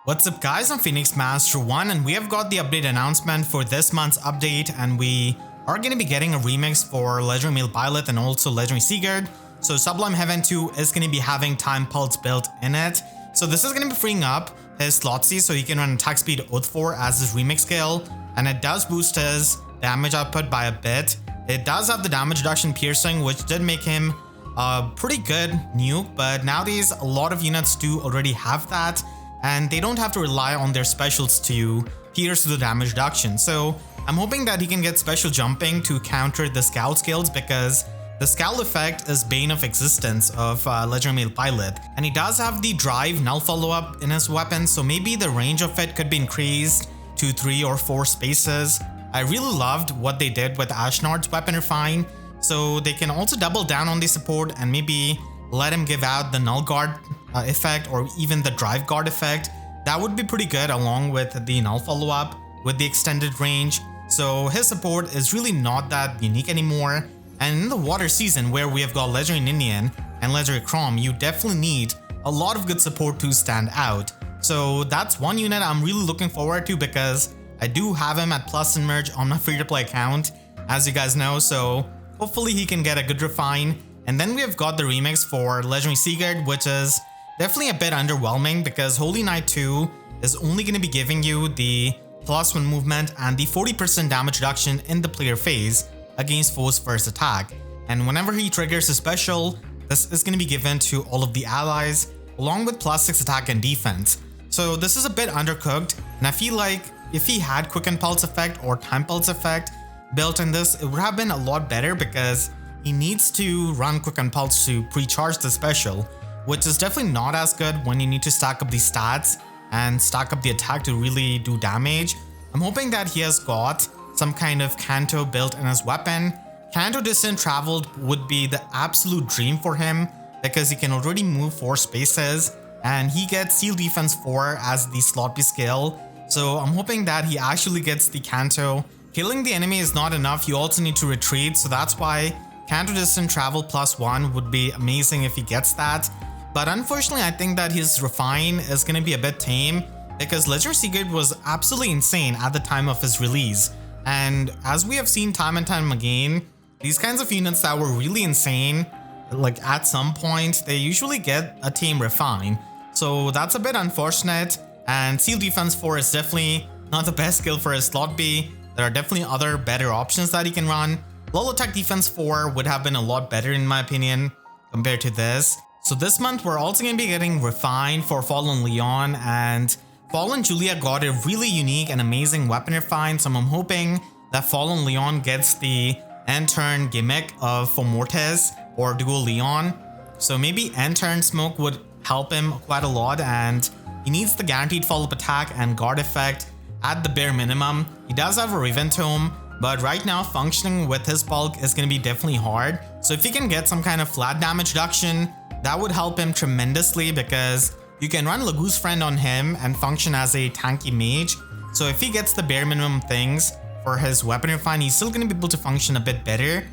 What's up guys, I'm Phoenix Master 1 and we have got the update announcement for this month's update, and we are going to be getting a remix for Legendary Male Byleth and also Legendary Sigurd. So Sublime Heaven 2 is going to be having Time Pulse built in it. So this is going to be freeing up his slot C so he can run attack speed Oath 4 as his remix skill, and it does boost his damage output by a bit. It does have the damage reduction piercing, which did make him a pretty good nuke, but nowadays a lot of units do already have that, and they don't have to rely on their specials to pierce the damage reduction. So I'm hoping that he can get special jumping to counter the scout skills, because the scout effect is bane of existence of Legendary Male Byleth, and he does have the drive null follow-up in his weapon, so maybe the range of it could be increased to 3 or 4 spaces. I really loved what they did with Ashnard's weapon refine, so they can also double down on the support and maybe let him give out the null guard effect or even the drive guard effect. That would be pretty good along with the null follow-up with the extended range. So his support is really not that unique anymore, and in the water season where we have got Legendary Ninian and Legendary Chrom, you definitely need a lot of good support to stand out. So that's one unit I'm really looking forward to, because I do have him at Plus and Merge on my free-to-play account, as you guys know, so hopefully he can get a good refine. And then we have got the remix for Legendary Sigurd, which is definitely a bit underwhelming because Holy Knight 2 is only going to be giving you the +1 movement and the 40% damage reduction in the player phase against foe's first attack. And whenever he triggers a special, this is going to be given to all of the allies along with +6 attack and defense. So this is a bit undercooked, and I feel like if he had Quick and Pulse effect or Time Pulse effect built in this, it would have been a lot better, because he needs to run Quick and Pulse to pre-charge the special, which is definitely not as good when you need to stack up the stats and stack up the attack to really do damage. I'm hoping that he has got some kind of Canto built in his weapon. Canto Distant Traveled would be the absolute dream for him, because he can already move 4 spaces and he gets Seal Defense 4 as the slot B skill. So I'm hoping that he actually gets the Canto. Killing the enemy is not enough, you also need to retreat, so that's why Canto Distant Travel +1 would be amazing if he gets that. But unfortunately, I think that his Refine is going to be a bit tame, because Legendary Sigurd was absolutely insane at the time of his release. And as we have seen time and time again, these kinds of units that were really insane, like at some point, they usually get a tame Refine. So that's a bit unfortunate, and Seal Defense 4 is definitely not the best skill for his slot B. There are definitely other better options that he can run. Lull Attack Defense 4 would have been a lot better in my opinion compared to this. So this month we're also going to be getting Refine for Fallen Lyon, and Fallen Julia got a really unique and amazing weapon refine, so I'm hoping that Fallen Lyon gets the end turn gimmick of Fomortes or Dual Lyon. So maybe end turn smoke would help him quite a lot, and he needs the guaranteed follow-up attack and guard effect at the bare minimum. He does have a Raven Tome, but right now functioning with his bulk is going to be definitely hard. So if he can get some kind of flat damage reduction, that would help him tremendously, because you can run Lagoose Friend on him and function as a tanky mage. So if he gets the bare minimum things for his weapon refine, he's still going to be able to function a bit better.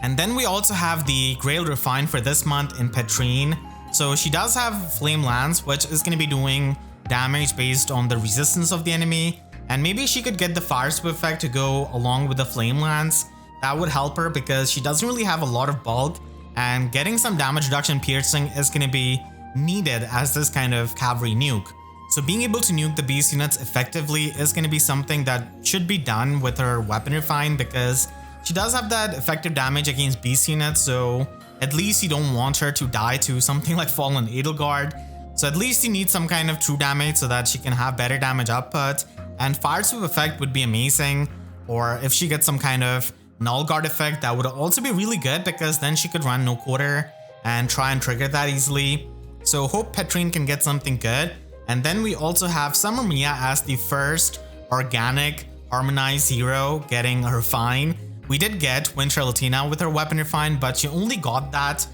And then we also have the Grail Refine for this month in Petrine. So she does have Flame Lance, which is going to be doing damage based on the resistance of the enemy. And maybe she could get the Fire Swift effect to go along with the Flame Lance. That would help her, because she doesn't really have a lot of bulk, and getting some damage reduction piercing is going to be needed as this kind of cavalry nuke. So being able to nuke the beast units effectively is going to be something that should be done with her weapon refine, because she does have that effective damage against beast units, so at least you don't want her to die to something like Fallen Edelgard. So at least you need some kind of true damage so that she can have better damage output. And Fire Sweep effect would be amazing, or if she gets some kind of null guard effect, that would also be really good, because then she could run no quarter and try and trigger that easily. So hope Petrine can get something good. And then we also have Summer Mia as the first organic harmonized hero getting a refine. We did get Winter Latina with her weapon refine, but she only got that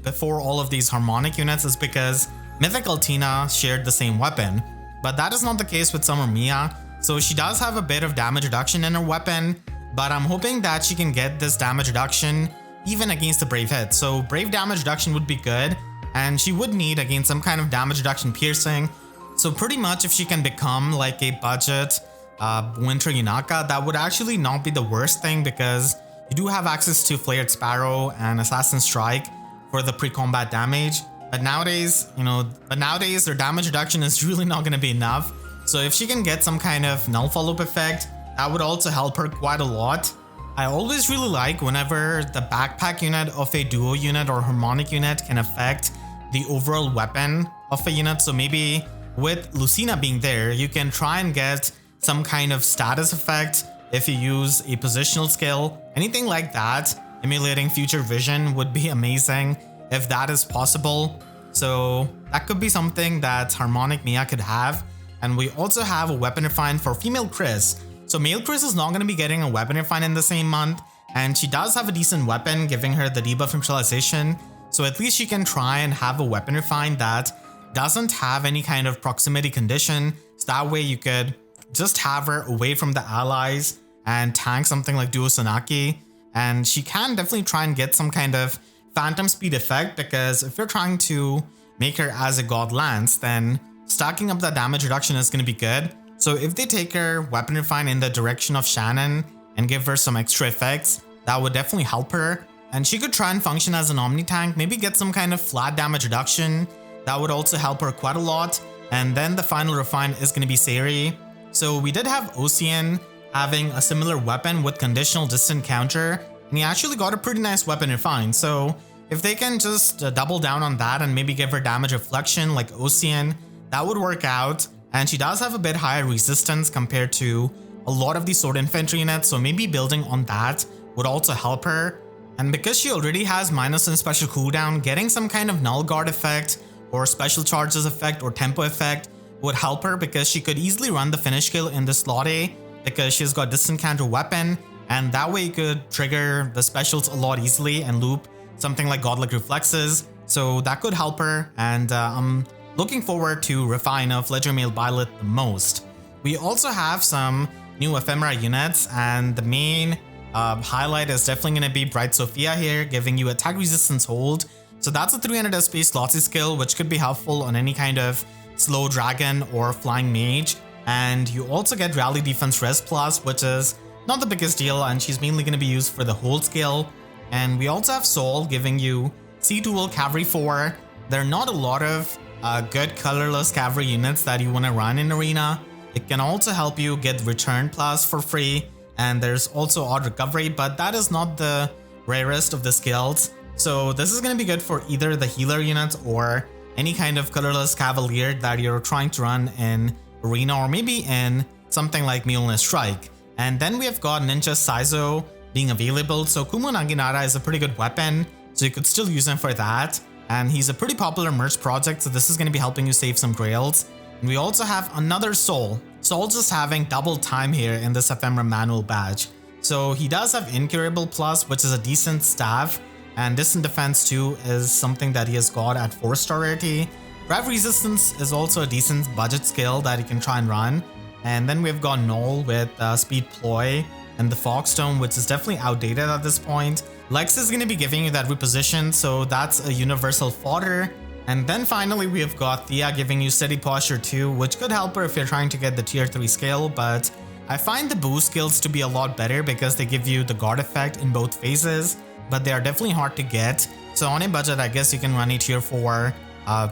before all of these harmonic units, is because Mythic Latina shared the same weapon. But that is not the case with Summer Mia. So she does have a bit of damage reduction in her weapon, but I'm hoping that she can get this damage reduction even against the Brave hit. So Brave damage reduction would be good, and she would need again some kind of damage reduction piercing. So pretty much if she can become like a budget Winter Yunaka, that would actually not be the worst thing, because you do have access to Flared Sparrow and Assassin Strike for the pre-combat damage. But nowadays, their damage reduction is really not going to be enough. So if she can get some kind of null follow-up effect, that would also help her quite a lot. I always really like whenever the backpack unit of a duo unit or harmonic unit can affect the overall weapon of a unit. So maybe with Lucina being there, you can try and get some kind of status effect if you use a positional skill. Anything like that, emulating future vision would be amazing if that is possible. So that could be something that Harmonic Mia could have. And we also have a weapon refine for female Kris. So male Kris is not going to be getting a weapon refine in the same month, and she does have a decent weapon giving her the debuff neutralization. So at least she can try and have a weapon refine that doesn't have any kind of proximity condition. So that way you could just have her away from the allies and tank something like Duo Sanaki. And she can definitely try and get some kind of phantom speed effect, because if you're trying to make her as a god lance, then stacking up that damage reduction is going to be good. So if they take her weapon refine in the direction of Shannon and give her some extra effects, that would definitely help her. And she could try and function as an omni tank, maybe get some kind of flat damage reduction. That would also help her quite a lot. And then the final refine is going to be Seri. So we did have Ocean having a similar weapon with conditional distant counter, and he actually got a pretty nice weapon refine. So if they can just double down on that and maybe give her damage reflection like Ocean, that would work out. And she does have a bit higher resistance compared to a lot of the sword infantry units, so maybe building on that would also help her. And because she already has minus and special cooldown, getting some kind of null guard effect or special charges effect or tempo effect would help her, because she could easily run the finish kill in this slot A, because she's got distant counter weapon, and that way you could trigger the specials a lot easily and loop something like godlike reflexes. So that could help her, and I'm looking forward to Refine of Legendary Male Byleth the most. We also have some new ephemera units, and the main highlight is definitely going to be Bride Sophia here, giving you attack resistance hold. So that's a 300 SP slotsy skill, which could be helpful on any kind of slow dragon or flying mage. And you also get rally defense res plus, which is not the biggest deal, and she's mainly going to be used for the hold skill. And we also have Soul giving you C2 Cavalry 4. There are not a lot of good colorless cavalry units that you want to run in arena. It can also help you get return plus for free, and there's also odd recovery, but that is not the rarest of the skills. So this is going to be good for either the healer units or any kind of colorless cavalier that you're trying to run in arena, or maybe in something like Mjolnir Strike. And then we have got Ninja Saizo being available. So Kumo Naginata is a pretty good weapon, so you could still use him for that. And he's a pretty popular merch project, so this is going to be helping you save some grails. And we also have another Soul. Soul just having double time here in this ephemera manual badge. So he does have Incurable Plus, which is a decent staff, and Distant Defense 2 is something that he has got at 4-star rarity. Rev Resistance is also a decent budget skill that you can try and run. And then we've got Null with Speed Ploy and the Fogstone, which is definitely outdated at this point. Lex is going to be giving you that reposition, so that's a universal fodder. And then finally we have got Thea giving you Steady Posture 2, which could help her if you're trying to get the tier 3 skill, but I find the boost skills to be a lot better because they give you the guard effect in both phases, but they are definitely hard to get. So on a budget, I guess you can run a tier 4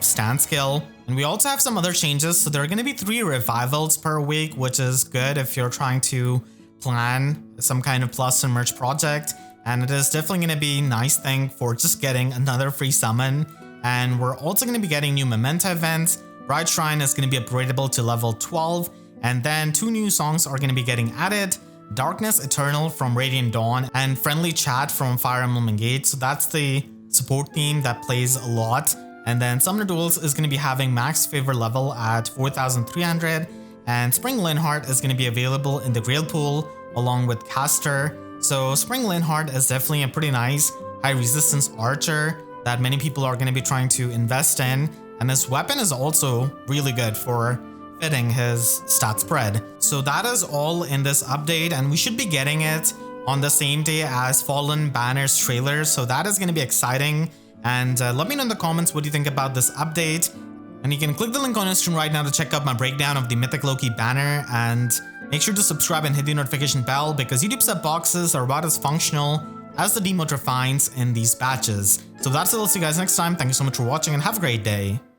stand skill. And we also have some other changes, so there are going to be 3 revivals per week, which is good if you're trying to plan some kind of plus and merch project. And it is definitely going to be a nice thing for just getting another free summon. And we're also going to be getting new memento events. Bride Shrine is going to be upgradable to level 12. And then 2 new songs are going to be getting added. Darkness Eternal from Radiant Dawn and Friendly Chat from Fire Emblem Engage. So that's the support theme that plays a lot. And then Summoner Duels is going to be having max favor level at 4,300. And Spring Linhardt is going to be available in the Grail Pool along with Caster. So Spring Linhardt is definitely a pretty nice high resistance archer that many people are going to be trying to invest in. And his weapon is also really good for fitting his stat spread. So that is all in this update, and we should be getting it on the same day as Fallen Banner's trailer. So that is going to be exciting. And let me know in the comments what you think about this update. And you can click the link on your screen right now to check out my breakdown of the Mythic Loki banner, and make sure to subscribe and hit the notification bell because YouTube sub boxes are about as functional as the demote refines in these batches. So that's it, I'll see you guys next time. Thank you so much for watching and have a great day.